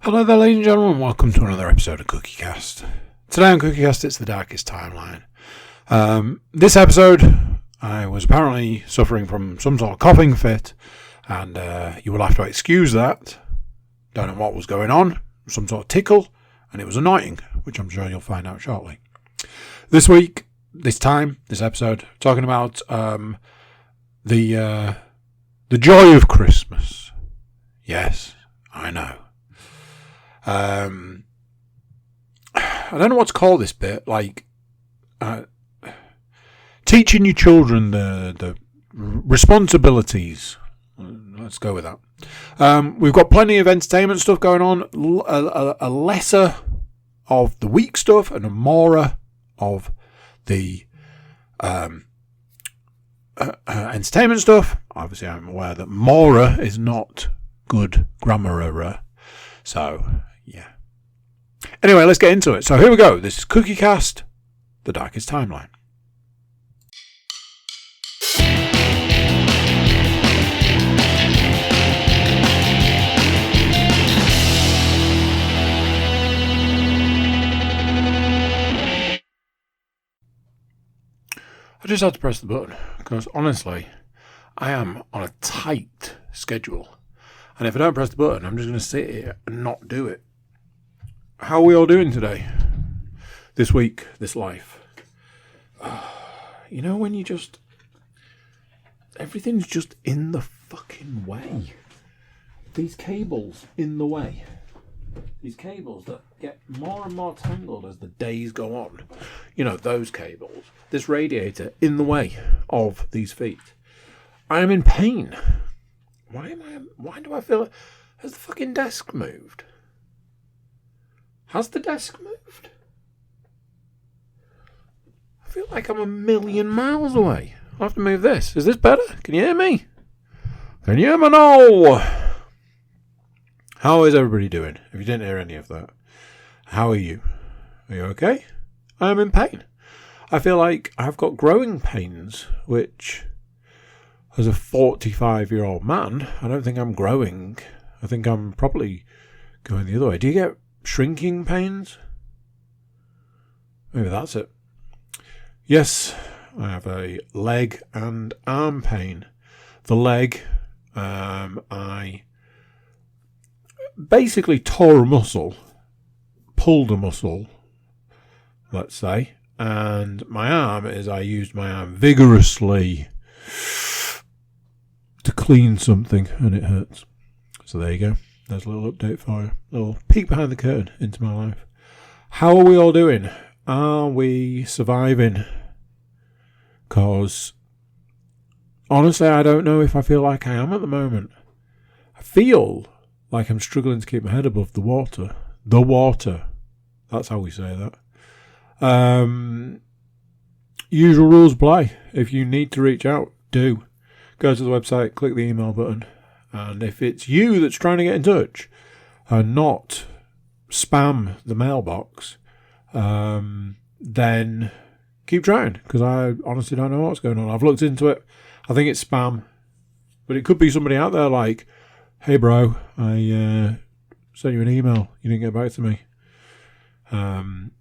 Hello there, ladies and gentlemen. Welcome to another episode of CookieCast. Today on CookieCast, it's the Darkest Timeline. This episode, I was apparently suffering from some sort of coughing fit, and you will have to excuse that. Don't know what was going on. Some sort of tickle, and it was annoying, which I'm sure you'll find out shortly. This week, this episode, talking about the joy of Christmas. Yes, I know. I don't know what to call this bit, teaching your children the responsibilities. Let's go with that. We've got plenty of entertainment stuff going on, a lesser of the week stuff and a more of the entertainment stuff. Obviously, I'm aware that more is not good grammar, so yeah. Anyway, let's get into it. So here we go. This is CookieCast, the Darkest Timeline. I just had to press the button because honestly, I am on a tight schedule. And if I don't press the button, I'm just going to sit here and not do it. How are we all doing today? This week, this life. You know when you just... everything's just in the fucking way. These cables in the way. These cables that get more and more tangled as the days go on. You know, those cables. This radiator in the way of these feet. I am in pain. Why do I feel... has the fucking desk moved? Has the desk moved? I feel like I'm a million miles away. I'll have to move this. Is this better? Can you hear me? Can you hear me now? How is everybody doing? If you didn't hear any of that, how are you? Are you okay? I am in pain. I feel like I've got growing pains, which... as a 45-year-old man, I don't think I'm growing. I think I'm probably going the other way. Do you get shrinking pains? Maybe that's it. Yes, I have a leg and arm pain. The leg, I basically tore a muscle, pulled a muscle, let's say, and my arm is I used my arm vigorously to clean something, and it hurts. So there you go. There's a little update for you. A little peek behind the curtain into my life. How are we all doing? Are we surviving? Because, honestly, I don't know if I feel like I am at the moment. I feel like I'm struggling to keep my head above the water. The water. That's how we say that. Usual rules apply. If you need to reach out, do. Go to the website, click the email button, and if it's you that's trying to get in touch and not spam the mailbox, then keep trying, because I honestly don't know what's going on. I've looked into it. I think it's spam, but it could be somebody out there like, hey bro, I sent you an email, you didn't get back to me. Find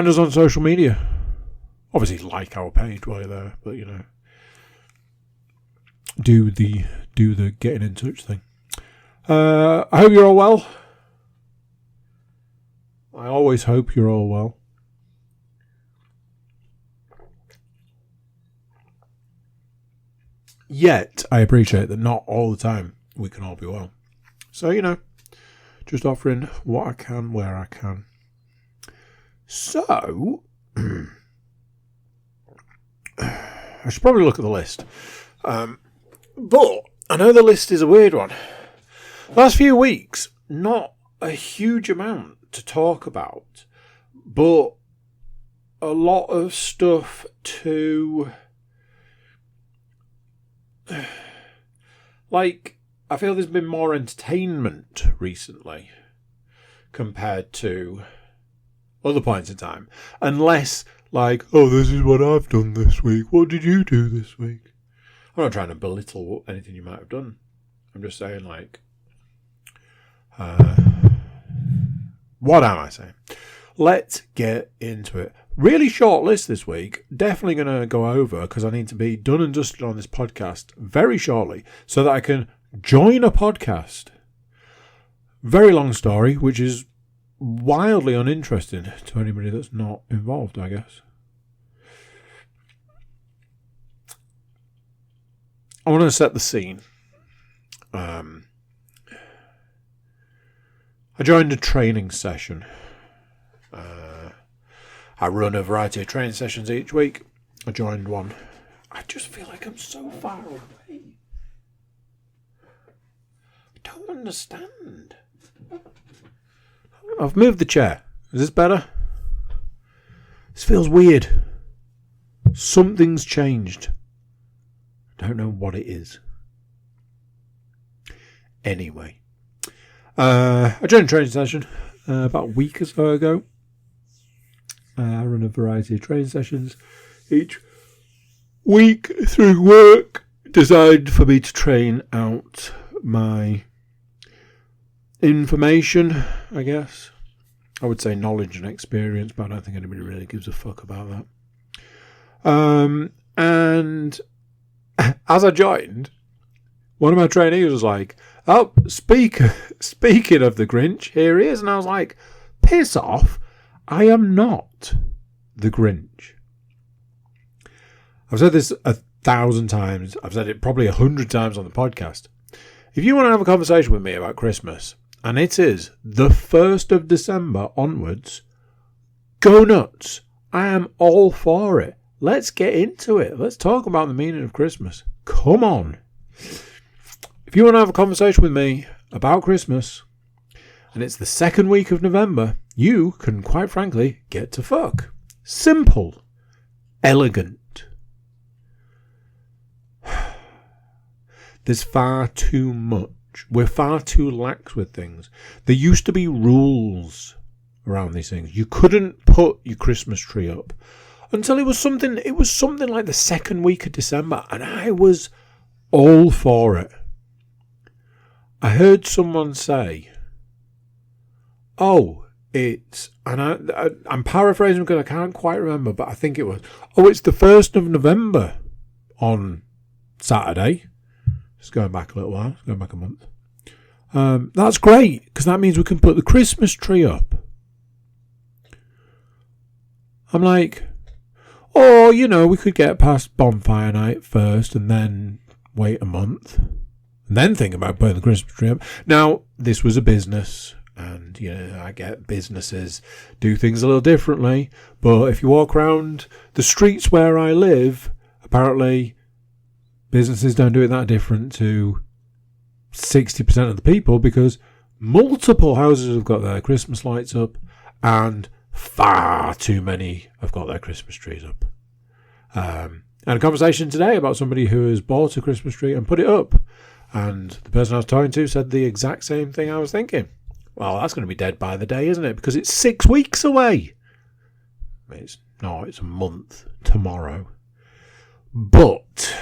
us on social media. Obviously like our page while you're there, but you know, do the getting in touch thing. I hope you're all well. I always hope you're all well. Yet, I appreciate that not all the time we can all be well. So, you know, just offering what I can, where I can. So, I should probably look at the list. But I know the list is a weird one. Last few weeks, not a huge amount to talk about, but a lot of stuff to... like, I feel there's been more entertainment recently compared to other points in time. Unless, like, oh, this is what I've done this week. What did you do this week? I'm not trying to belittle anything you might have done. I'm just saying, like, What am I saying? Let's get into it. Really short list this week. Definitely going to go over because I need to be done and dusted on this podcast very shortly so that I can join a podcast. Very long story, which is wildly uninteresting to anybody that's not involved, I guess. I want to set the scene. I joined a training session. I run a variety of training sessions each week. I joined one. I just feel like I'm so far away. I don't understand. I've moved the chair. Is this better? This feels weird. Something's changed. I don't know what it is. Anyway. I joined a training session about a week or so ago. I run a variety of training sessions each week through work, designed for me to train out my information, I guess. I would say knowledge and experience, but I don't think anybody really gives a fuck about that. And as I joined, one of my trainees was like, "Oh, speaking of the Grinch, here he is." And I was like, piss off. I am not the Grinch. I've said this 1,000 times. I've said it probably 100 times on the podcast. If you want to have a conversation with me about Christmas, and it is the 1st of December onwards, go nuts. I am all for it. Let's get into it. Let's talk about the meaning of Christmas. Come on. If you want to have a conversation with me about Christmas, and it's the 2nd week of November, you can quite frankly get to fuck. Simple. Elegant. There's far too much. We're far too lax with things. There used to be rules around these things. You couldn't put your Christmas tree up until it was something like the 2nd week of December, and I was all for it. I heard someone say, I'm paraphrasing because I can't quite remember, but I think it was, it's the 1st of November on Saturday. It's going back a little while. It's going back a month. That's great, because that means we can put the Christmas tree up. I'm like, we could get past bonfire night first and then wait a month and then think about putting the Christmas tree up. Now, this was a business, and, I get businesses do things a little differently, but if you walk around the streets where I live, apparently businesses don't do it that different to 60% of the people, because multiple houses have got their Christmas lights up and far too many have got their Christmas trees up. And a conversation today about somebody who has bought a Christmas tree and put it up, and the person I was talking to said the exact same thing I was thinking. Well, that's going to be dead by the day, isn't it? Because it's 6 weeks away. It's a month tomorrow. But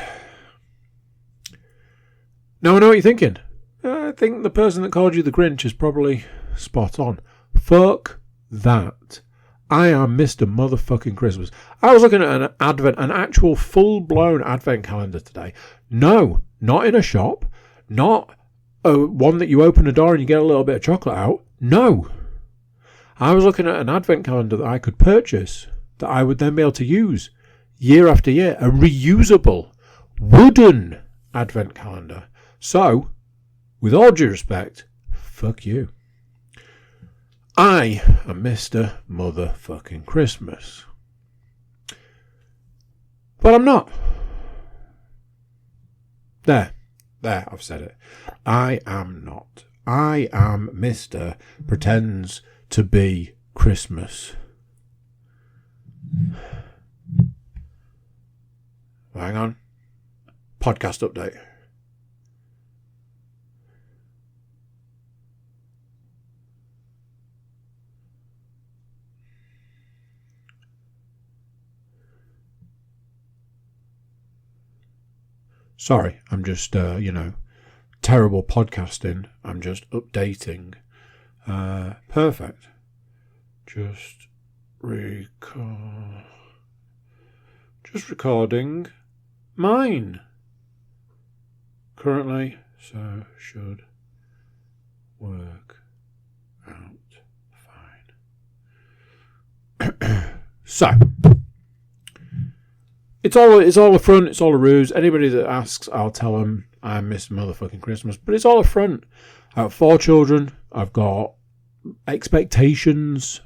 now I know what you're thinking. I think the person that called you the Grinch is probably spot on. Fuck that. I am Mr. Motherfucking Christmas. I was looking at an actual full-blown advent calendar today. No, not in a shop. Not one that you open a door and you get a little bit of chocolate out. No. I was looking at an advent calendar that I could purchase, that I would then be able to use year after year. A reusable wooden advent calendar. So, with all due respect, fuck you. I am Mr. Motherfucking Christmas. But I'm not. There, I've said it. I am not. I am Mr. Pretends to be Christmas. Hang on. Podcast update. Sorry, I'm just, terrible podcasting. I'm just updating Perfect. Just recording mine currently, so should work out fine. So it's all a front, it's all a ruse. Anybody that asks, I'll tell them I miss motherfucking Christmas, but it's all a front. I have 4 children, I've got expectations,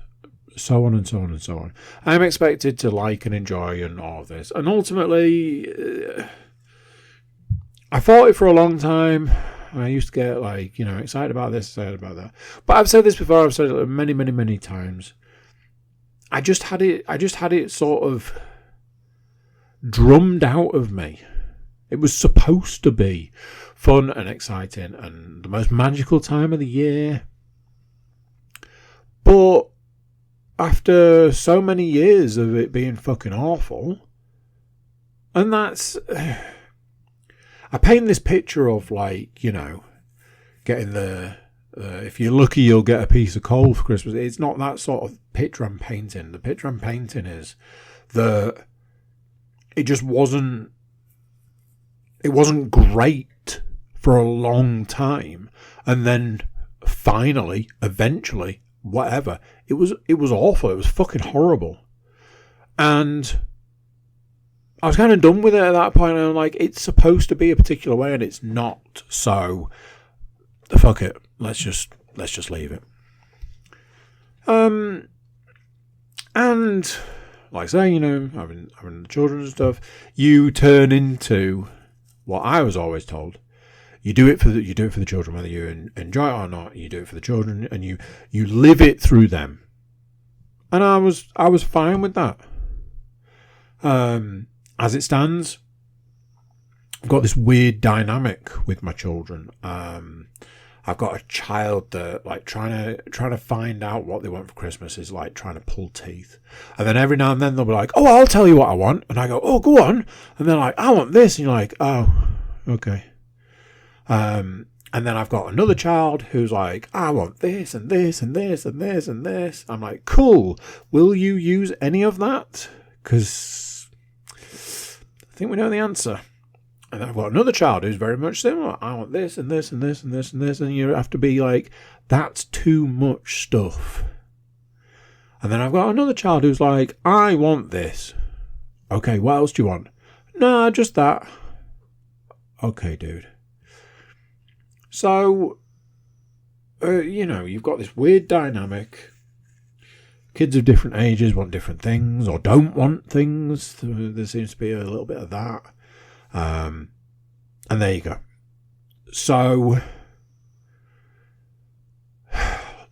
so on and so on and so on. I'm expected to like and enjoy and all of this. And ultimately, I fought it for a long time. I used to get excited about this, excited about that. But I've said this before, I've said it many, many, many times. I just had it sort of drummed out of me. It was supposed to be fun and exciting and the most magical time of the year. But after so many years of it being fucking awful, and that's... I paint this picture of getting if you're lucky you'll get a piece of coal for Christmas. It's not that sort of picture I'm painting. The picture I'm painting is that it just wasn't great for a long time, and then finally, eventually, whatever, it was awful. It was fucking horrible, and I was kind of done with it at that point. And I'm like, it's supposed to be a particular way, and it's not. So, fuck it. Let's just leave it. And like I say, having the children and stuff, you turn into what I was always told. You do it for the children, whether you enjoy it or not. You do it for the children, and you live it through them. And I was fine with that. As it stands, I've got this weird dynamic with my children. I've got a child that trying to find out what they want for Christmas is like trying to pull teeth. And then every now and then they'll be like, "Oh, I'll tell you what I want," and I go, "Oh, go on." And they're like, "I want this," and you're like, "Oh, okay." And then I've got another child who's like, "I want this and this and this and this and this." I'm like, "Cool. Will you use any of that? Because I think we know the answer." And I've got another child who's very much similar. "I want this and this and this and this and this." And you have to be like, that's too much stuff. And then I've got another child who's like, "I want this." "Okay, what else do you want?" "Nah, just that." "Okay, dude." So, you've got this weird dynamic. Kids of different ages want different things or don't want things. There seems to be a little bit of that. And there you go. So,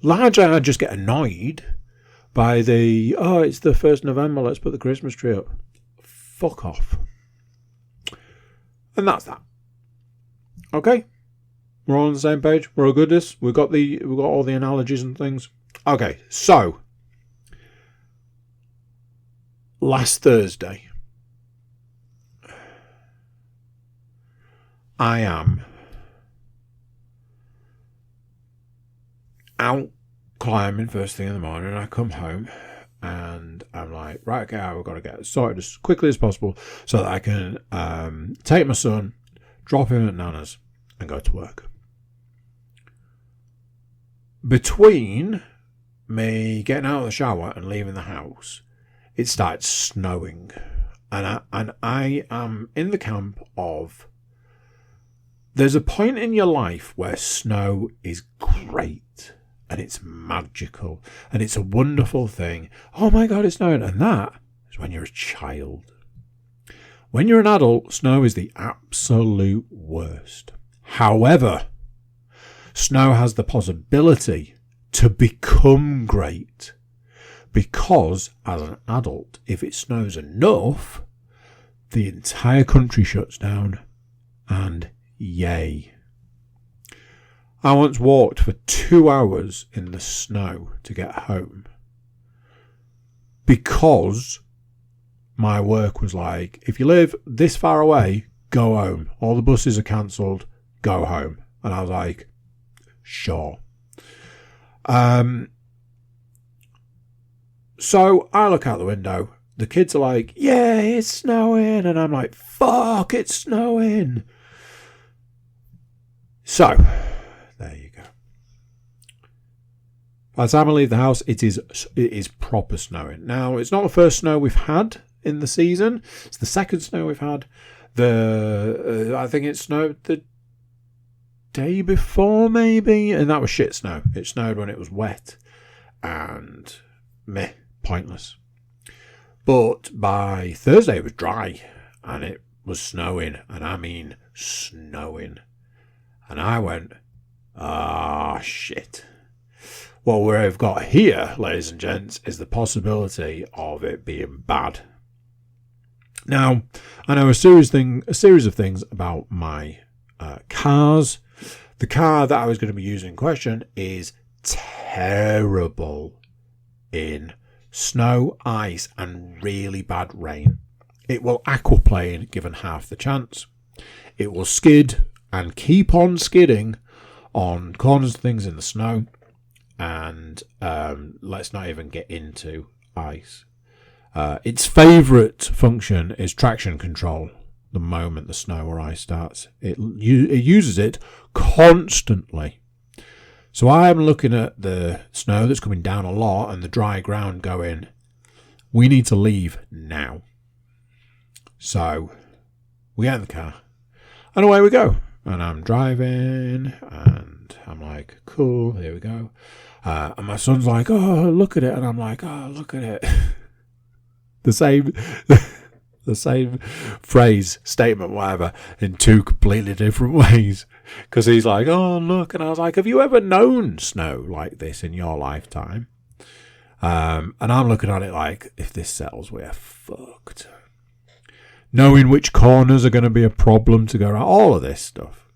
largely I just get annoyed by it's the 1st November, let's put the Christmas tree up. Fuck off. And that's that. Okay? We're all on the same page. We're all good at this. We've got all the analogies and things. Okay, so last Thursday, I am out climbing first thing in the morning. I come home and I'm like, right, okay, I've got to get sorted as quickly as possible so that I can take my son, drop him at Nana's, and go to work. Between me getting out of the shower and leaving the house, it started snowing. And I am in the camp of, there's a point in your life where snow is great and it's magical and it's a wonderful thing. Oh my God, it's snowing. And that is when you're a child. When you're an adult, snow is the absolute worst. However, snow has the possibility to become great because as an adult, if it snows enough, the entire country shuts down and yay. I once walked for 2 hours in the snow to get home because my work was like, if you live this far away, go home. All the buses are cancelled, go home. And I was like, sure. So I look out the window. The kids are like, yeah, it's snowing. And I'm like, fuck, it's snowing. So, there you go. By the time I leave the house, it is proper snowing. Now, it's not the first snow we've had in the season. It's the second snow we've had. I think it snowed the day before, maybe. And that was shit snow. It snowed when it was wet. And meh, pointless. But by Thursday it was dry and it was snowing, and I mean snowing. And I went, shit. What we've got here, ladies and gents, is the possibility of it being bad. Now, I know a series of things about my cars. The car that I was going to be using in question is terrible in snow, ice, and really bad rain. It will aquaplane given half the chance. It will skid and keep on skidding on corners and things in the snow. And let's not even get into ice. Its favourite function is traction control. The moment the snow or ice starts, it uses it constantly. So I'm looking at the snow that's coming down a lot and the dry ground going, we need to leave now. So we get in the car and away we go. And I'm driving and I'm like, cool, here we go. And my son's like, oh, look at it. And I'm like, oh, look at it. The same phrase, statement, whatever, in two completely different ways. Because he's like, oh, look. And I was like, have you ever known snow like this in your lifetime? And I'm looking at it like, if this settles, we're fucked. Knowing which corners are going to be a problem to go around, all of this stuff.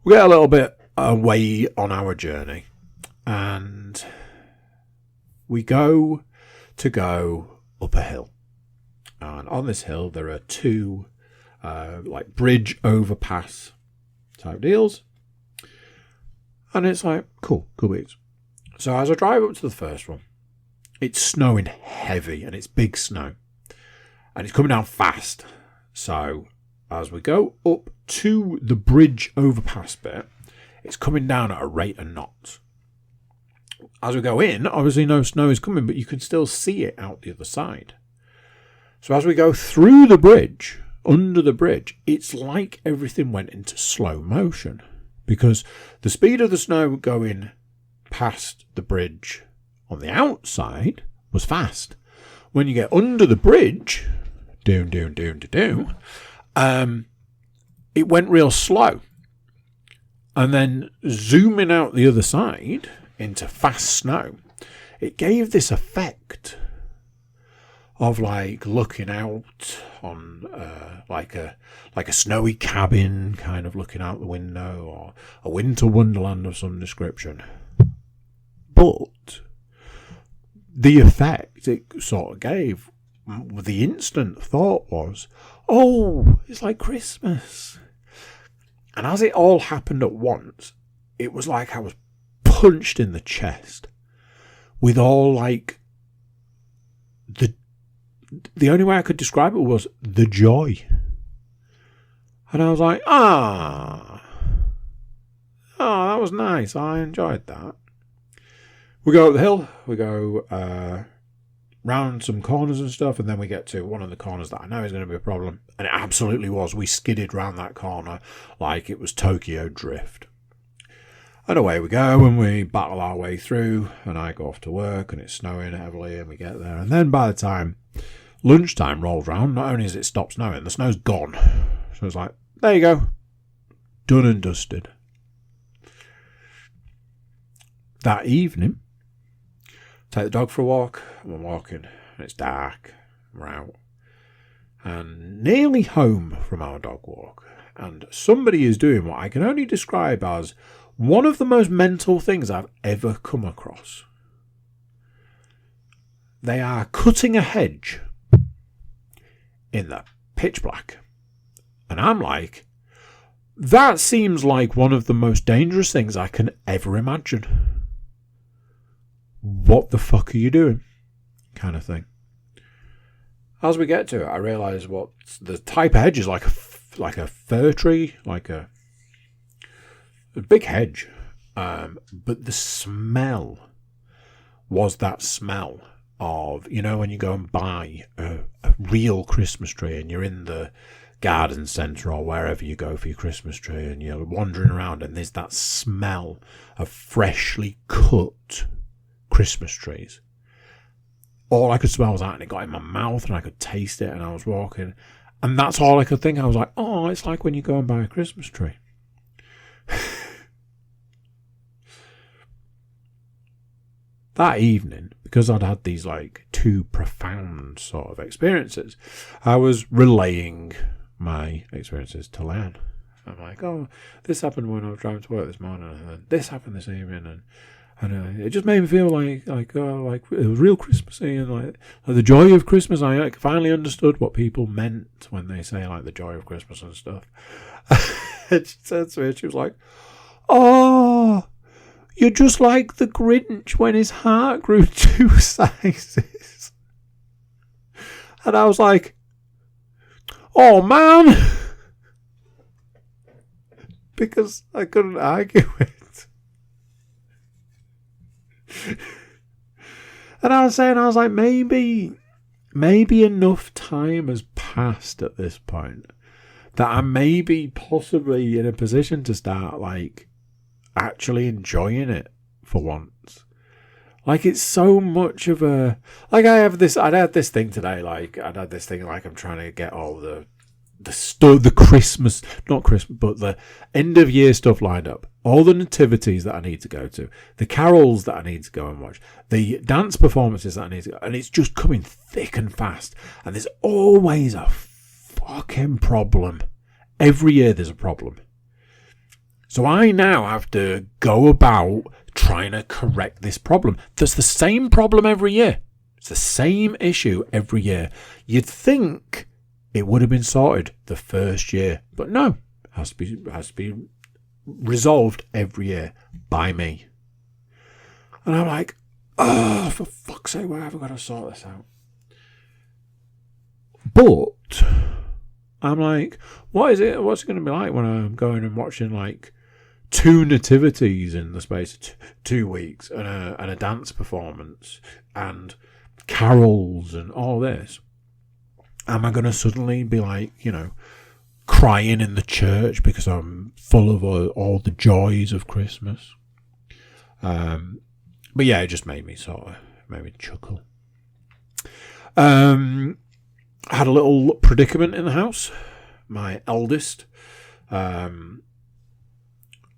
We get a little bit away on our journey. And we go up a hill. And on this hill, there are two bridge overpass type deals. And it's like, cool beats. So as I drive up to the first one, it's snowing heavy and it's big snow. And it's coming down fast. So as we go up to the bridge overpass bit, it's coming down at a rate of knots. As we go in, obviously no snow is coming, but you can still see it out the other side. So as we go through the bridge, under the bridge, it's like everything went into slow motion because the speed of the snow going past the bridge on the outside was fast. When you get under the bridge, it went real slow. And then zooming out the other side into fast snow, it gave this effect of like looking out on like a snowy cabin, kind of looking out the window, or a winter wonderland of some description. But the effect it sort of gave, the instant thought was, oh, it's like Christmas. And as it all happened at once, it was like I was punched in the chest with all like the only way I could describe it was the joy. And I was like, that was nice. I enjoyed that. We go up the hill, we go round some corners and stuff, and then we get to one of the corners that I know is going to be a problem. And it absolutely was. We skidded round that corner like it was Tokyo Drift. And away we go, and we battle our way through, and I go off to work, and it's snowing heavily, and we get there. And then by the time lunchtime rolls round, not only has it stopped snowing, the snow's gone. So it's like, there you go. Done and dusted. That evening, take the dog for a walk, and we're walking, and it's dark, and we're out, and nearly home from our dog walk, and somebody is doing what I can only describe as one of the most mental things I've ever come across. They are cutting a hedge in the pitch black, and I'm like, That seems like one of the most dangerous things I can ever imagine. What the fuck are you doing? Kind of thing. As we get to it, I realise what the type of hedge is like a fir tree, like a big hedge. But the smell was that smell of, you know, when you go and buy a real Christmas tree and you're in the garden centre or wherever you go for your Christmas tree and you're wandering around and there's that smell of freshly cut Christmas trees. All I could smell was that, and it got in my mouth and I could taste it, and I was walking and that's all I could think. I was like, oh, it's like when you go and buy a Christmas tree. That evening, because I'd had these like two profound sort of experiences, I was relaying my experiences to Leanne. I'm like, oh, this happened when I was driving to work this morning, and this happened this evening, and it just made me feel like it was real Christmassy, and like the joy of Christmas. I finally understood what people meant when they say like the joy of Christmas and stuff. And she said to me, she was like, oh, you're just like the Grinch when his heart grew 2 sizes. And I was like, oh man. Because I couldn't argue it. And I was like, maybe enough time has passed at this point that I may be possibly in a position to start like actually enjoying it for once. Like, it's so much of a, like, I'd had this thing today, like I'm trying to get all the Christmas, not Christmas, but the end of year stuff lined up. All the nativities that I need to go to, the carols that I need to go and watch, the dance performances that I need to go, and it's just coming thick and fast. And there's always a fucking problem. Every year there's a problem. So I now have to go about trying to correct this problem. There's the same problem every year. It's the same issue every year. You'd think it would have been sorted the first year, but no, it has to be resolved every year by me. And I'm like, oh, for fuck's sake, why have I got to sort this out? But I'm like, what's it going to be like when I'm going and watching like 2 nativities in the space of 2 weeks and a dance performance and carols and all this? Am I going to suddenly be like, you know, crying in the church because I'm full of all the joys of Christmas? But yeah, it just made me chuckle. I had a little predicament in the house. My eldest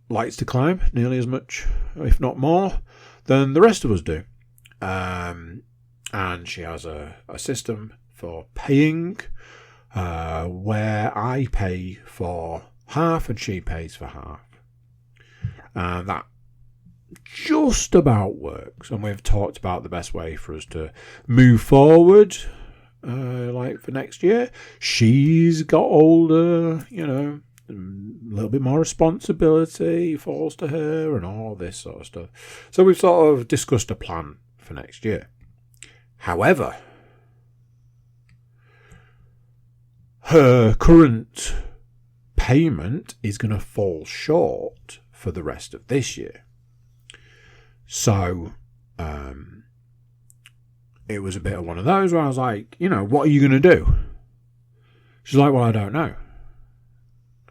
likes to climb nearly as much, if not more, than the rest of us do. And she has a system for paying where I pay for half and she pays for half. And that just about works. And we've talked about the best way for us to move forward, like for next year. She's got older, you know, a little bit more responsibility falls to her and all this sort of stuff. So we've sort of discussed a plan for next year. However, her current payment is going to fall short for the rest of this year. So it was a bit of one of those where I was like, you know, what are you going to do? She's like, well, I don't know.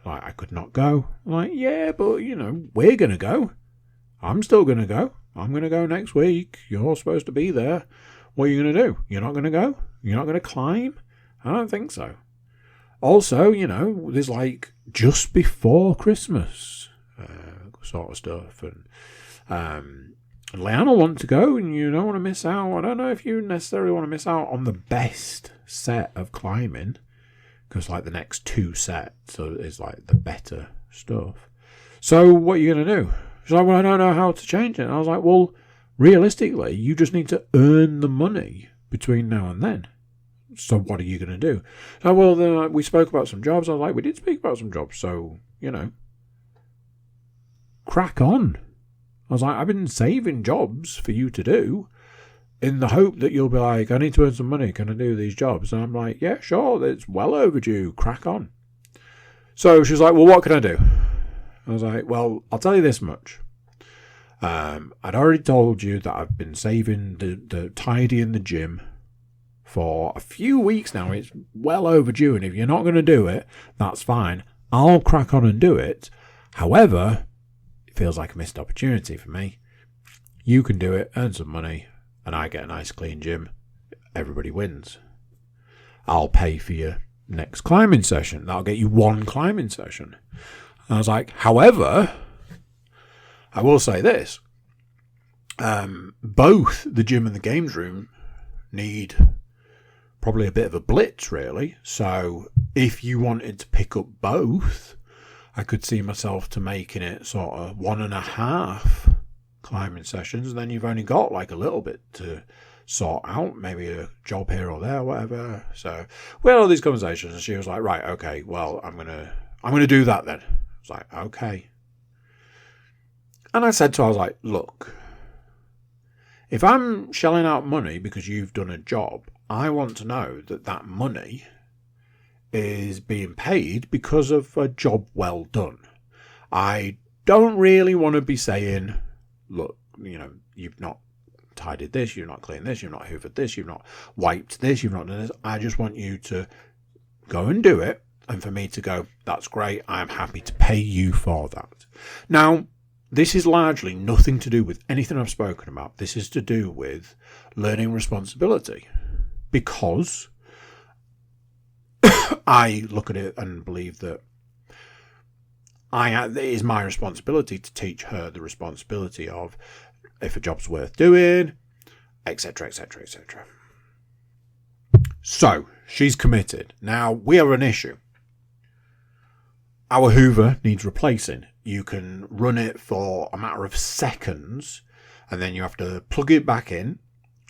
Like, I could not go. I'm like, yeah, but, you know, we're going to go. I'm still going to go. I'm going to go next week. You're supposed to be there. What are you going to do? You're not going to go? You're not going to climb? I don't think so. Also, you know, there's like just before Christmas sort of stuff. And Leanne will want to go and you don't want to miss out. I don't know if you necessarily want to miss out on the best set of climbing, because like the next 2 sets is like the better stuff. So what are you going to do? She's like, well, I don't know how to change it. And I was like, well, realistically, you just need to earn the money between now and then. So what are you going to do? So, well, then we spoke about some jobs. I was like, we did speak about some jobs. So crack on. I was like, I've been saving jobs for you to do in the hope that you'll be like, I need to earn some money. Can I do these jobs? And I'm like, yeah, sure. It's well overdue. Crack on. So she's like, well, what can I do? I was like, well, I'll tell you this much. I'd already told you that I've been saving the tidying the gym for a few weeks now. It's well overdue. And if you're not going to do it, that's fine. I'll crack on and do it. However, it feels like a missed opportunity for me. You can do it, earn some money, and I get a nice clean gym. Everybody wins. I'll pay for your next climbing session. That'll get you one climbing session. And I was like, however, I will say this. Both the gym and the games room need probably a bit of a blitz, really. So if you wanted to pick up both, I could see myself to making it sort of 1.5 climbing sessions. And then you've only got like a little bit to sort out, maybe a job here or there, whatever. So we had all these conversations, and she was like, right, okay, well, I'm gonna do that then. I was like, okay. And I said to her, I was like, look, if I'm shelling out money because you've done a job, I want to know that that money is being paid because of a job well done. I don't really want to be saying, look, you've not tidied this, you've not cleaned this, you've not hoovered this, you've not wiped this, you've not done this. I just want you to go and do it, and for me to go, that's great, I'm happy to pay you for that. Now, this is largely nothing to do with anything I've spoken about. This is to do with learning responsibility, because I look at it and believe that it is my responsibility to teach her the responsibility of if a job's worth doing, etc., etc., etc. So, she's committed. Now, we have an issue. Our Hoover needs replacing. You can run it for a matter of seconds, and then you have to plug it back in,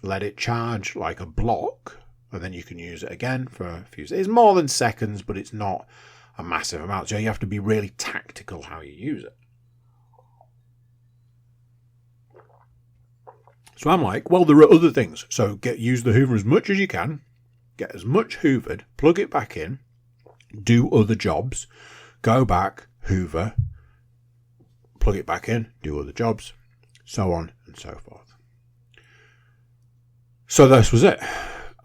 let it charge like a block, and then you can use it again for a few. It's more than seconds, but it's not a massive amount. So you have to be really tactical how you use it. So I'm like, well, there are other things. So use the Hoover as much as you can, get as much hoovered, plug it back in, do other jobs, go back, Hoover, plug it back in, do other jobs, so on and so forth. So this was it.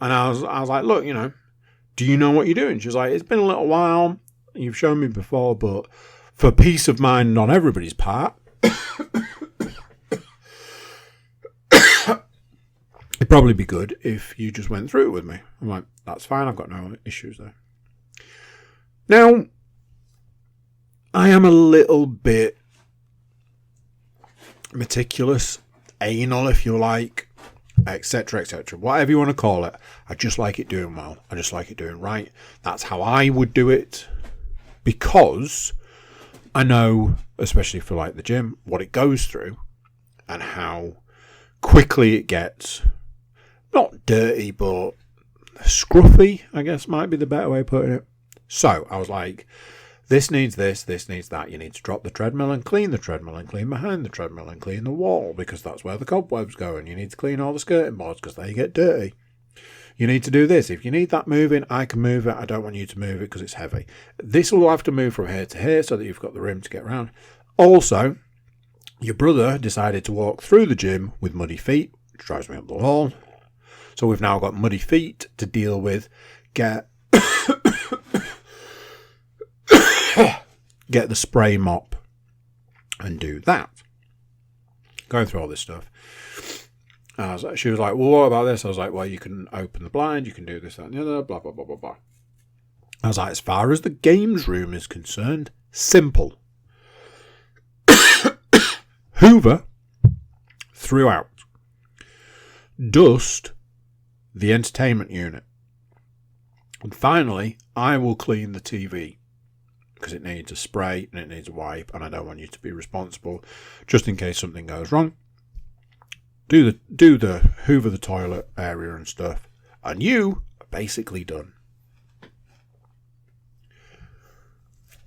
And I was like, look, do you know what you're doing? She was like, it's been a little while. You've shown me before, but for peace of mind on everybody's part, it'd probably be good if you just went through it with me. I'm like, that's fine. I've got no issues there. Now, I am a little bit meticulous, anal, if you like, etc., etc. Whatever you want to call it. I just like it doing well. I just like it doing right. That's how I would do it, because I know, especially for like the gym, what it goes through and how quickly it gets not dirty, but scruffy, I guess might be the better way of putting it. So I was like, this needs this, this needs that. You need to drop the treadmill and clean the treadmill and clean behind the treadmill and clean the wall, because that's where the cobwebs go, and you need to clean all the skirting boards because they get dirty. You need to do this. If you need that moving, I can move it. I don't want you to move it because it's heavy. This will have to move from here to here so that you've got the room to get around. Also, your brother decided to walk through the gym with muddy feet, which drives me up the wall. So we've now got muddy feet to deal with. Get the spray mop and do that. Going through all this stuff. She was like, well, what about this? I was like, well, you can open the blind, you can do this, that, and the other, blah, blah, blah, blah, blah. I was like, as far as the games room is concerned, simple. Hoover throughout. Dust the entertainment unit. And finally, I will clean the TV, because it needs a spray and it needs a wipe, and I don't want you to be responsible just in case something goes wrong. Do the Hoover the toilet area and stuff, and you are basically done.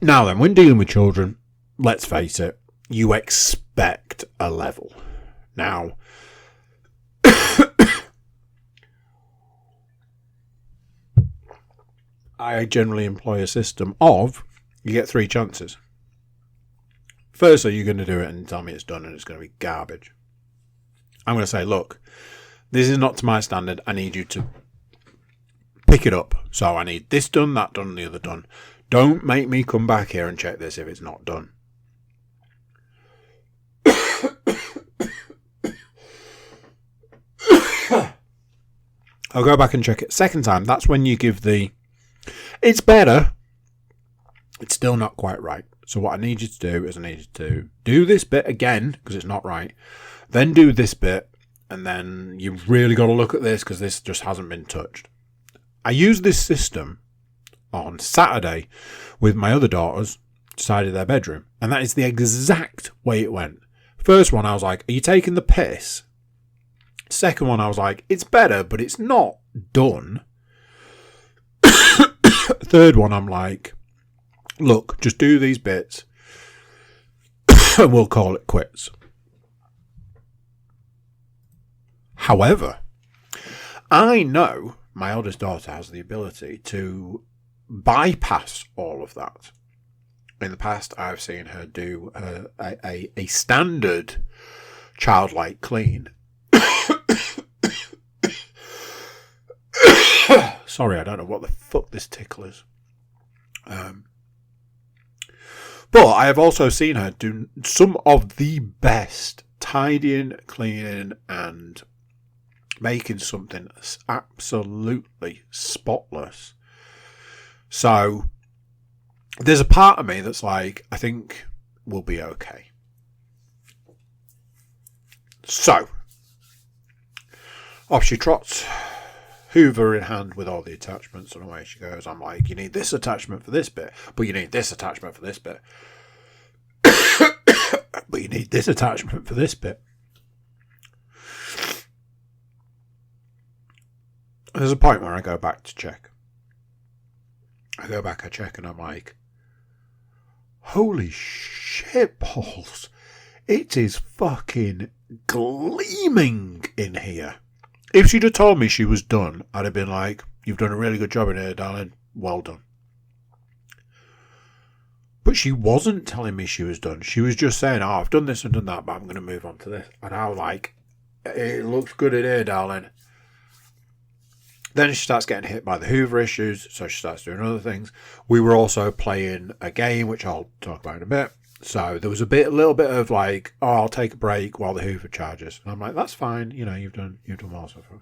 Now then, when dealing with children, let's face it, you expect a level. Now, I generally employ a system of you get 3 chances. Firstly, you're going to do it and tell me it's done and it's going to be garbage. I'm going to say, look, this is not to my standard. I need you to pick it up. So I need this done, that done, the other done. Don't make me come back here and check this if it's not done. I'll go back and check it. Second time, that's when you give the... It's better. It's still not quite right. So what I need you to do is I need you to do this bit again, because it's not right. Then do this bit, and then you've really got to look at this, because this just hasn't been touched. I used this system on Saturday with my other daughters, decided their bedroom. And that is the exact way it went. First one, I was like, are you taking the piss? Second one, I was like, it's better, but it's not done. Third one, I'm like, look, just do these bits and we'll call it quits. However, I know my eldest daughter has the ability to bypass all of that. In the past, I've seen her do a standard childlike clean. Sorry, I don't know what the fuck this tickle is. But I have also seen her do some of the best tidying, cleaning, and making something absolutely spotless. So there's a part of me that's like, I think we'll be okay. So off she trots, Hoover in hand with all the attachments, and away she goes. I'm like, you need this attachment for this bit, but you need this attachment for this bit. But you need this attachment for this bit. There's a point where I go back to check. I check, and I'm like, holy shit balls. It is fucking gleaming in here. If she'd have told me she was done, I'd have been like, you've done a really good job in here, darling. Well done. But she wasn't telling me she was done. She was just saying, oh, I've done this and done that, but I'm going to move on to this. And I was like, it looks good in here, darling. Then she starts getting hit by the Hoover issues, so she starts doing other things. We were also playing a game, which I'll talk about in a bit. So there was a little bit of like, oh, I'll take a break while the Hoover charges. And I'm like, that's fine. You know, you've done well so far.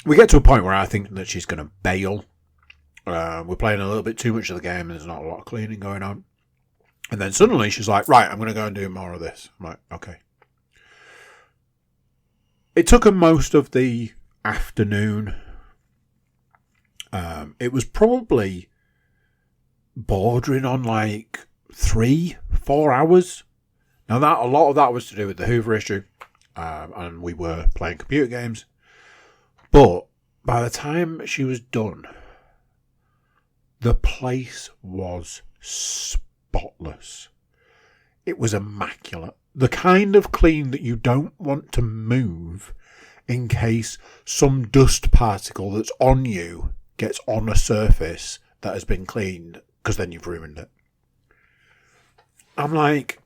We get to a point where I think that she's going to bail. We're playing a little bit too much of the game and there's not a lot of cleaning going on. And then suddenly she's like, right, I'm going to go and do more of this. I'm like, okay. It took her most of the afternoon. It was probably bordering on like 3-4 hours. Now that a lot of that was to do with the Hoover issue, and we were playing computer games. But by the time she was done, the place was spotless. It was immaculate. The kind of clean that you don't want to move in case some dust particle that's on you gets on a surface that has been cleaned, because then you've ruined it. I'm like,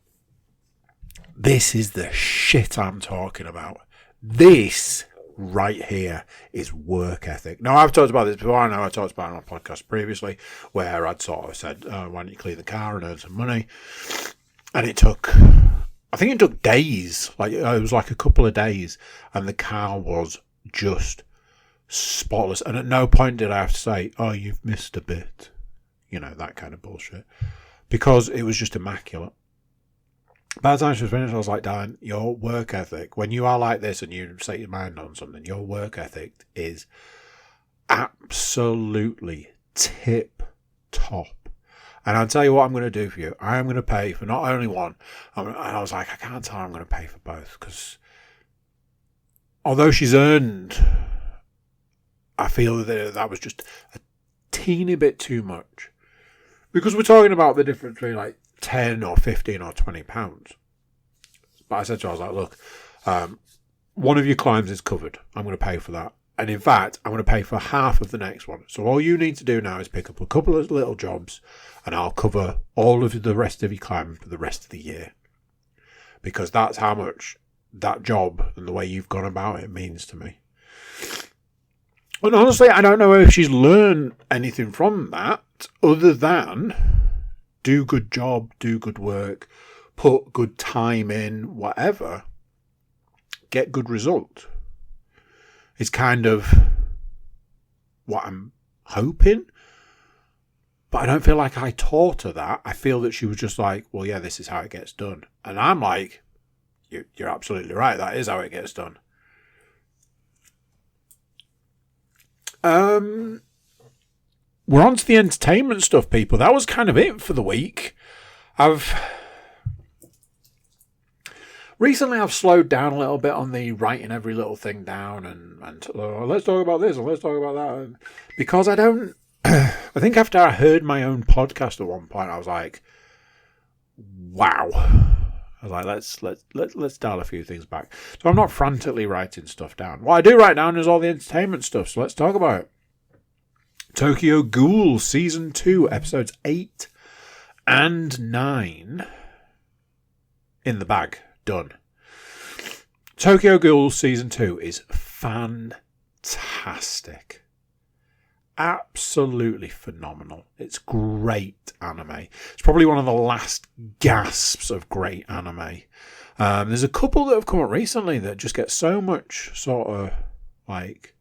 this is the shit I'm talking about. This right here is work ethic. Now, I've talked about this before. I know I talked about it on a podcast previously where I'd sort of said, why don't you clean the car and earn some money? And it took days. Like, it was like a couple of days, and the car was just spotless. And at no point did I have to say, oh, you've missed a bit. You know, that kind of bullshit. Because it was just immaculate. By the time she was finished, I was like, darling, your work ethic, when you are like this and you set your mind on something, your work ethic is absolutely tip top. And I'll tell you what I'm going to do for you. I am going to pay for not only one. And I was like, I can't tell her I'm going to pay for both, because, although she's earned, I feel that was just a teeny bit too much. Because we're talking about the difference between like 10 or 15 or 20 pounds. But I said to her, I was like, look, one of your climbs is covered. I'm going to pay for that. And in fact, I'm going to pay for half of the next one. So all you need to do now is pick up a couple of little jobs and I'll cover all of the rest of your climb for the rest of the year. Because that's how much that job and the way you've gone about it means to me. And honestly, I don't know if she's learned anything from that other than do good job, do good work, put good time in, whatever, get good result. It's kind of what I'm hoping. But I don't feel like I taught her that. I feel that she was just like, well, yeah, this is how it gets done. And I'm like, you're absolutely right. That is how it gets done. We're on to the entertainment stuff, people. That was kind of it for the week. Recently I've slowed down a little bit on the writing every little thing down and let's talk about this and let's talk about that. Because I think after I heard my own podcast at one point, I was like, wow. I was like, let's dial a few things back. So I'm not frantically writing stuff down. What I do write down is all the entertainment stuff. So let's talk about it. Tokyo Ghoul Season 2, Episodes 8 and 9 in the bag. Done. Tokyo Ghoul Season 2 is fantastic. Absolutely phenomenal. It's great anime. It's probably one of the last gasps of great anime. There's a couple that have come up recently that just get so much sort of like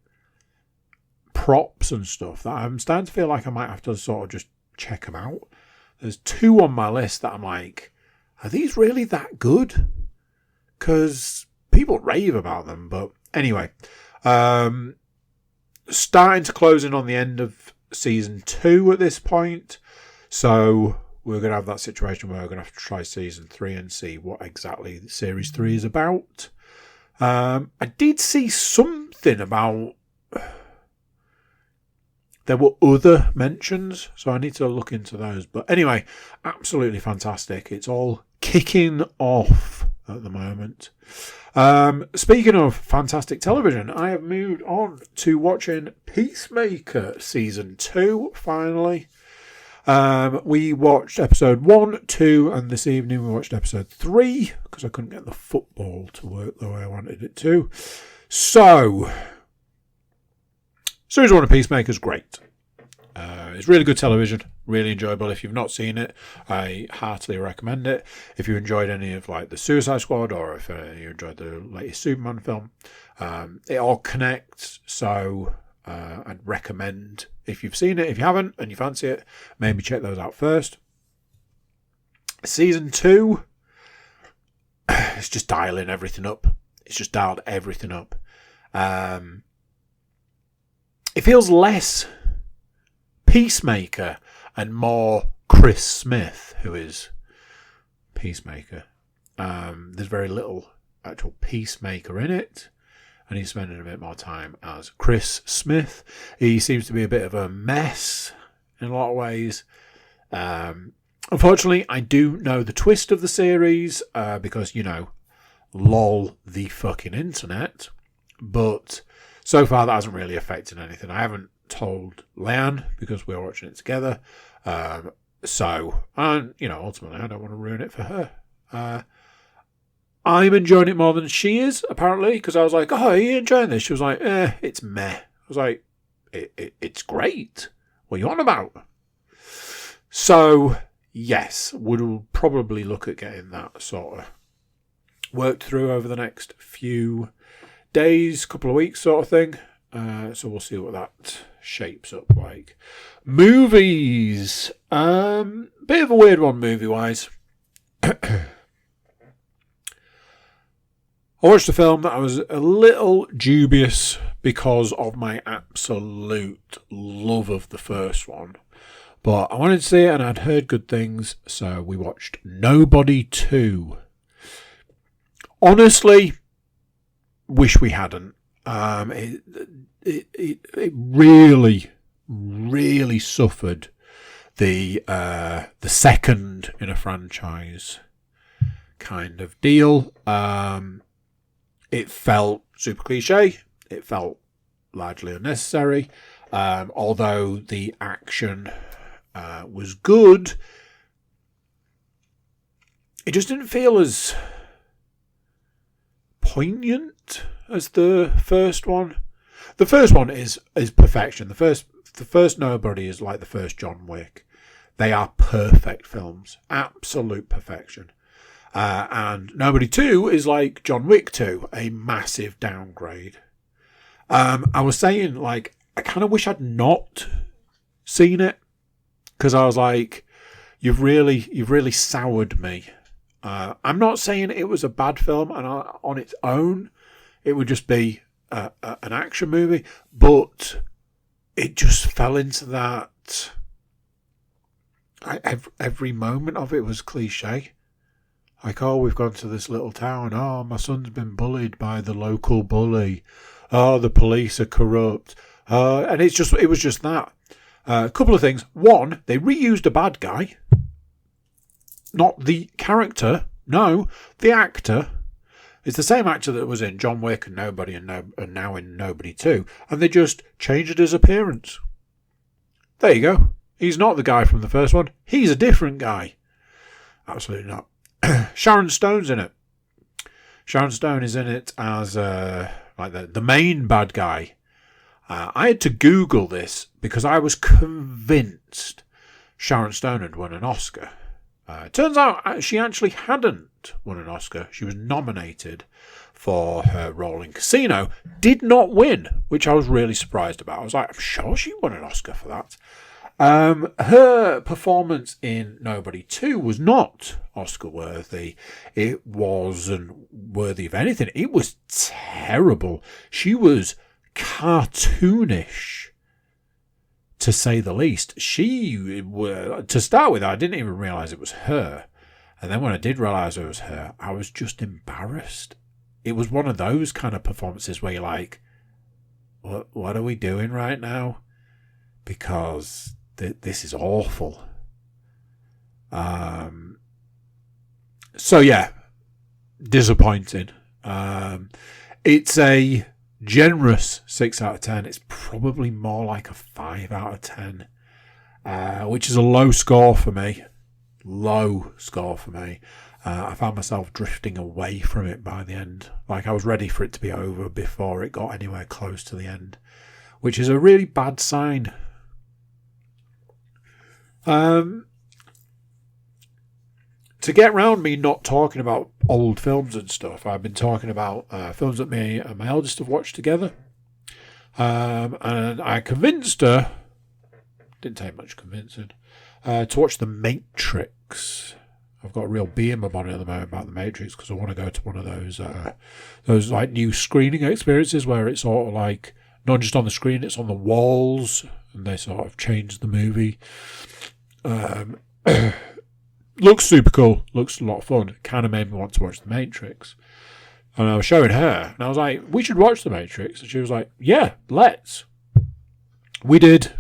props and stuff that I'm starting to feel like I might have to sort of just check them out. There's 2 on my list that I'm like, are these really that good? Because people rave about them. But anyway, starting to close in on the end of Season 2 at this point. So we're going to have that situation where we're going to have to try Season 3 and see what exactly Series 3 is about. I did see something about... There were other mentions, so I need to look into those. But anyway, absolutely fantastic. It's all kicking off at the moment. Speaking of fantastic television, I have moved on to watching Peacemaker Season 2, finally. We watched episode 1, 2, and this evening we watched episode 3, because I couldn't get the football to work the way I wanted it to. So... Season 1 of Peacemaker is great. It's really good television, really enjoyable. If you've not seen it, I heartily recommend it. If you enjoyed any of like the Suicide Squad or if you enjoyed the latest Superman film, it all connects. So I'd recommend, if you've seen it, if you haven't and you fancy it, maybe check those out first. Season 2, it's just dialing everything up. It's just dialed everything up. It feels less Peacemaker and more Chris Smith, who is Peacemaker. There's very little actual Peacemaker in it, and he's spending a bit more time as Chris Smith. He seems to be a bit of a mess in a lot of ways. Unfortunately, I do know the twist of the series because, you know, lol the fucking internet, but... So far, that hasn't really affected anything. I haven't told Leanne because we're watching it together. Ultimately, I don't want to ruin it for her. I'm enjoying it more than she is, apparently, because I was like, oh, are you enjoying this? She was like, it's meh. I was like, it's great. What are you on about? So, yes, we'll probably look at getting that sort of worked through over the next few days, couple of weeks sort of thing. So we'll see what that shapes up like. Movies. Bit of a weird one movie-wise. I watched a film that I was a little dubious because of my absolute love of the first one. But I wanted to see it and I'd heard good things, so we watched Nobody 2. Honestly... wish we hadn't. It really, really suffered the second in a franchise kind of deal. It felt super cliche. It felt largely unnecessary. Although the action was good, it just didn't feel as poignant as the first one. The first one is perfection. The first Nobody is like the first John Wick. They are perfect films, absolute perfection. And Nobody 2 is like John Wick 2, a massive downgrade. I was saying, like, I kind of wish I'd not seen it, because I was like, you've really soured me. I'm not saying it was a bad film, and on its own, it would just be an action movie, but it just fell into that. Every moment of it was cliche. Like, oh, we've gone to this little town. Oh, my son's been bullied by the local bully. Oh, the police are corrupt. And it was just that. A couple of things. One, they reused a bad guy. Not the character. No, the actor. It's the same actor that was in John Wick and Nobody and now in Nobody 2. And they just changed his appearance. There you go. He's not the guy from the first one. He's a different guy. Absolutely not. Sharon Stone's in it. Sharon Stone is in it as like the main bad guy. I had to Google this because I was convinced Sharon Stone had won an Oscar. It turns out she actually hadn't won an Oscar. She was nominated for her role in Casino. Did not win, which I was really surprised about. I was like, I'm sure she won an Oscar for that. Her performance in Nobody 2 was not Oscar worthy. It wasn't worthy of anything. It was terrible. She was cartoonish, to say the least. To start with, I didn't even realise it was her. And then when I did realise it was her, I was just embarrassed. It was one of those kind of performances where you're like, what are we doing right now? Because this is awful. So yeah, disappointing. It's a generous 6 out of 10. It's probably more like a 5 out of 10, which is a low score for me. I found myself drifting away from it by the end. Like, I was ready for it to be over before it got anywhere close to the end, which is a really bad sign. To get round me not talking about old films and stuff, I've been talking about films that me and my eldest have watched together. And I convinced her, didn't take much convincing, to watch The Matrix. I've got a real beam on it at the moment about The Matrix because I want to go to one of those like new screening experiences where it's sort of like not just on the screen, it's on the walls, and they sort of change the movie. Looks super cool. Looks a lot of fun. It kind of made me want to watch The Matrix. And I was showing her, and I was like, we should watch The Matrix. And she was like, yeah, let's. We did.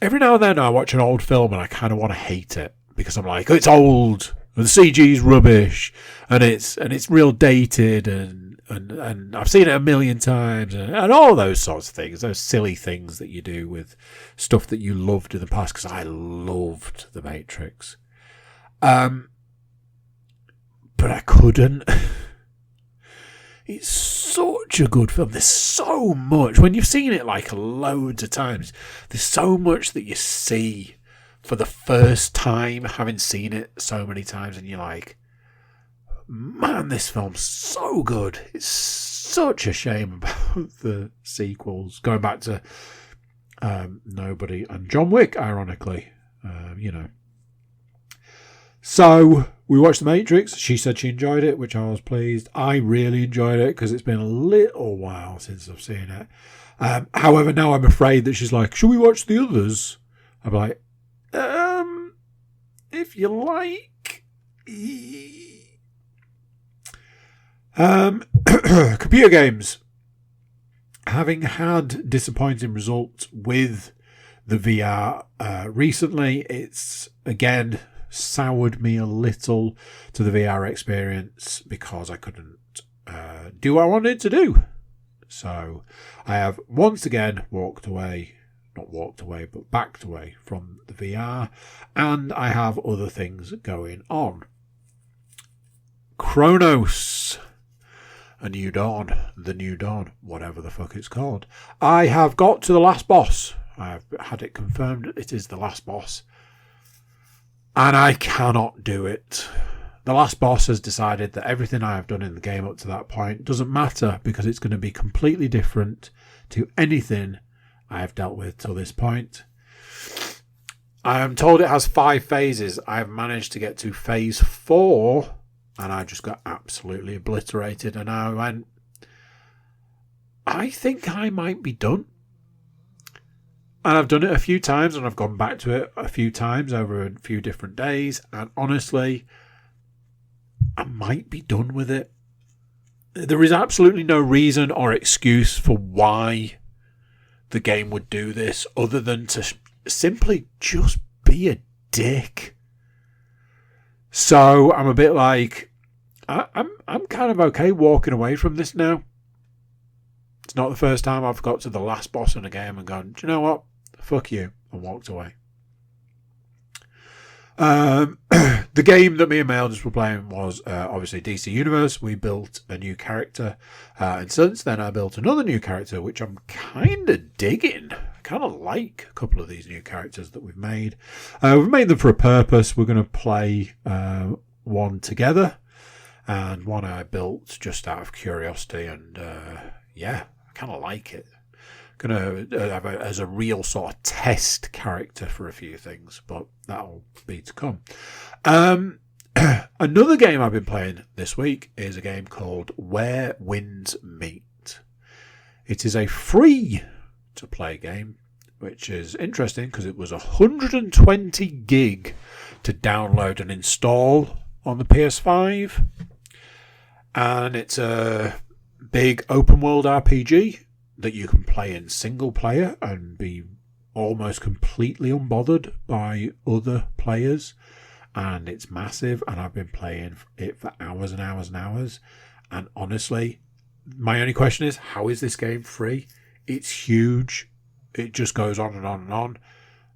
Every now and then I watch an old film and I kind of want to hate it because I'm like, it's old, and the CG's rubbish, and it's real dated, and I've seen it a million times, and all those sorts of things, those silly things that you do with stuff that you loved in the past, because I loved The Matrix. But I couldn't. It's such a good film. There's so much. When you've seen it like loads of times, there's so much that you see for the first time, having seen it so many times, and you're like, man, this film's so good. It's such a shame about the sequels. Going back to Nobody and John Wick, ironically. So we watched The Matrix. She said she enjoyed it, which I was pleased. I really enjoyed it because it's been a little while since I've seen it. However, now I'm afraid that she's like, should we watch the others? I'm like, if you like. Computer games. Having had disappointing results with the VR recently, it's again soured me a little to the VR experience because I couldn't do what I wanted to do. So I have once again backed away from the VR, and I have other things going on. Chronos, the New Dawn, whatever the fuck it's called. I have got to the last boss. I have had it confirmed it is the last boss, and I cannot do it. The last boss has decided that everything I have done in the game up to that point doesn't matter because it's going to be completely different to anything I have dealt with till this point. I am told it has 5 phases. I have managed to get to phase 4, and I just got absolutely obliterated. And I went, I think I might be done. And I've done it a few times, and I've gone back to it a few times over a few different days. And honestly, I might be done with it. There is absolutely no reason or excuse for why the game would do this other than to simply just be a dick. So I'm a bit like, I'm kind of okay walking away from this now. It's not the first time I've got to the last boss in a game and gone, do you know what? Fuck you, and walked away. The game that me and my eldest were playing was obviously DC Universe. We built a new character, and since then I built another new character, which I'm kind of digging. I kind of like a couple of these new characters that we've made. We've made them for a purpose. We're going to play one together, and one I built just out of curiosity, and yeah, I kind of like it. Going to have it as a real sort of test character for a few things, but that'll be to come. Another game I've been playing this week is a game called Where Winds Meet. It is a free to play game, which is interesting because it was 120 gig to download and install on the PS5, and it's a big open world RPG that you can play in single player and be almost completely unbothered by other players. And it's massive, and I've been playing it for hours and hours and hours. And honestly, my only question is, how is this game free? It's huge. It just goes on and on and on.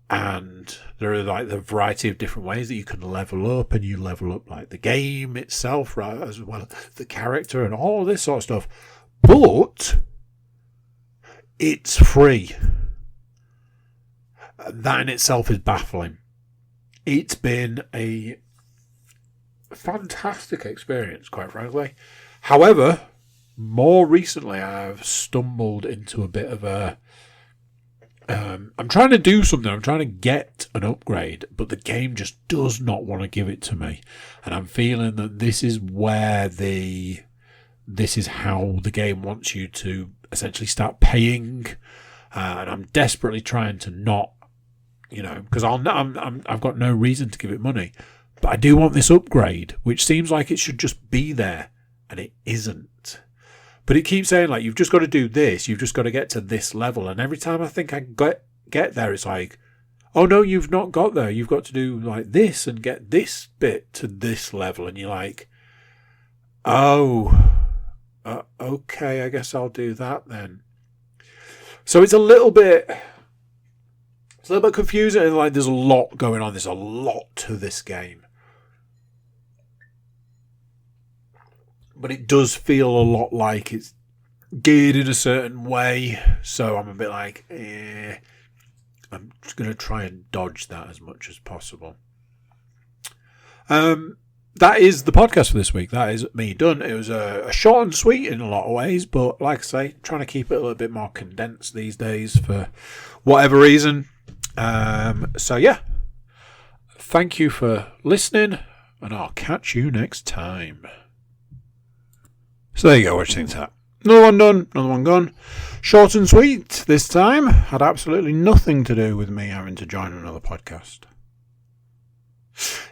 And there are like the variety of different ways that you can level up, and you level up like the game itself, right, as well as the character and all this sort of stuff. But it's free. That in itself is baffling. It's been a fantastic experience, quite frankly. However, more recently I've stumbled into a bit of a... I'm trying to do something. I'm trying to get an upgrade, but the game just does not want to give it to me. And I'm feeling that this is how the game wants you to essentially start paying, and I'm desperately trying to not, because I've got no reason to give it money, but I do want this upgrade, which seems like it should just be there, and it isn't. But it keeps saying like, you've just got to do this, you've just got to get to this level, and every time I think I get there, it's like, oh no, you've not got there, you've got to do like this and get this bit to this level, and you're like, oh. Okay, I guess I'll do that then. So it's a little bit confusing, and like there's a lot going on. There's a lot to this game, but it does feel a lot like it's geared in a certain way. So I'm a bit like, I'm just going to try and dodge that as much as possible. That is the podcast for this week. That is me done. It was a short and sweet in a lot of ways, but like I say, trying to keep it a little bit more condensed these days for whatever reason. So yeah, thank you for listening, and I'll catch you next time. So there you go. What do you think of that? Another one done, another one gone. Short and sweet this time. Had absolutely nothing to do with me having to join another podcast.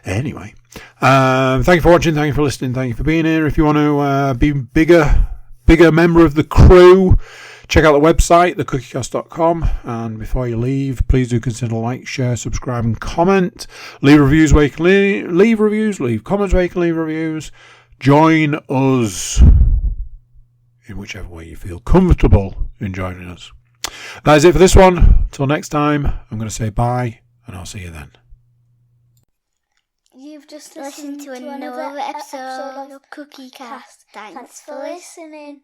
Anyway. Thank you for watching. Thank you for listening. Thank you for being here. If you want to be bigger member of the crew, check out the website, thecookiecast.com. And before you leave, please do consider like, share, subscribe, and comment. Leave reviews where you can leave reviews. Leave comments where you can leave reviews. Join us in whichever way you feel comfortable in joining us. That is it for this one. Till next time, I'm going to say bye, and I'll see you then. You've just listened to another episode of Cookie Cast. Thanks for listening.